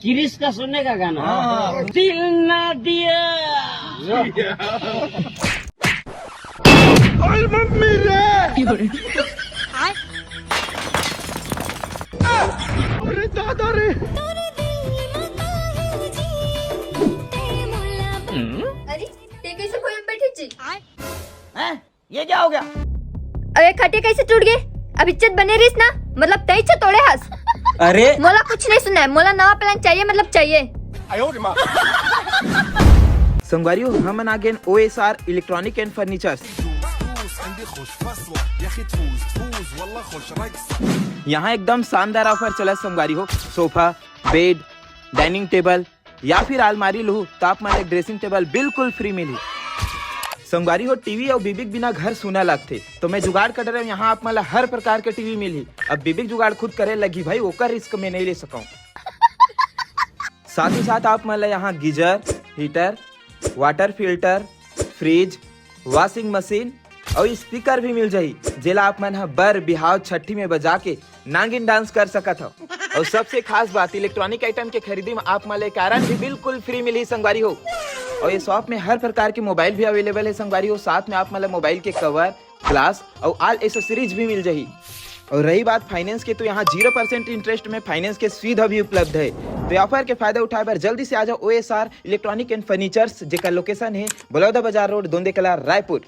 किरिस का सुनने का गाना दिल ना दिया। मम्मी रे अरे दादा रे अरे ते कैसे खोए में बैठी छी? ये क्या हो गया? अरे खटे कैसे टूट गए? अब इज्जत बने रहीस ना, मतलब तई से तोड़े हंस। अरे मोला कुछ नहीं सुना है, मोला नवा प्लान चाहिए, मतलब चाहिए। संगवारियों हम आ गए OSR इलेक्ट्रॉनिक एंड फर्नीचर्स। यहाँ एकदम शानदार ऑफर चला संगवारी हो। सोफा, बेड, डाइनिंग टेबल या फिर अलमारी लो तो आप मान ड्रेसिंग टेबल बिल्कुल फ्री मिली। संगवारी हो टीवी और बीबिक बिना घर सुना लगते, तो मैं जुगाड़ कर रहा हूँ। यहाँ आप मतलब हर प्रकार के टीवी मिली। अब बीबिक जुगाड़ खुद करे लगी भाई, ओकर रिस्क में नहीं ले सकूं। साथ ही साथ आप मतलब यहाँ geyser, heater, water filter, fridge, washing machine और स्पीकर भी मिल जाही, जेला आप मन बर बिहाव छठी में बजा के नागिन डांस कर सकत हो। और सबसे खास बात, इलेक्ट्रॉनिक आइटम के खरीदी में आप मन कारण भी बिल्कुल फ्री मिली संगवारी हो। और ये शॉप में हर प्रकार के मोबाइल भी अवेलेबल है संगवारी हो। साथ में आप मतलब मोबाइल के कवर, ग्लास और ऑल एसेसरीज भी मिल जाही। और रही बात फाइनेंस की, तो यहाँ 0% इंटरेस्ट में फाइनेंस के सुविधा भी उपलब्ध है। तो ऑफर के फायदा उठाए पर जल्दी से आ जाओ OSR इलेक्ट्रॉनिक एंड फर्नीचर्स, जेका लोकेशन है बलौदा बाजार रोड, दोंदे कला, रायपुर।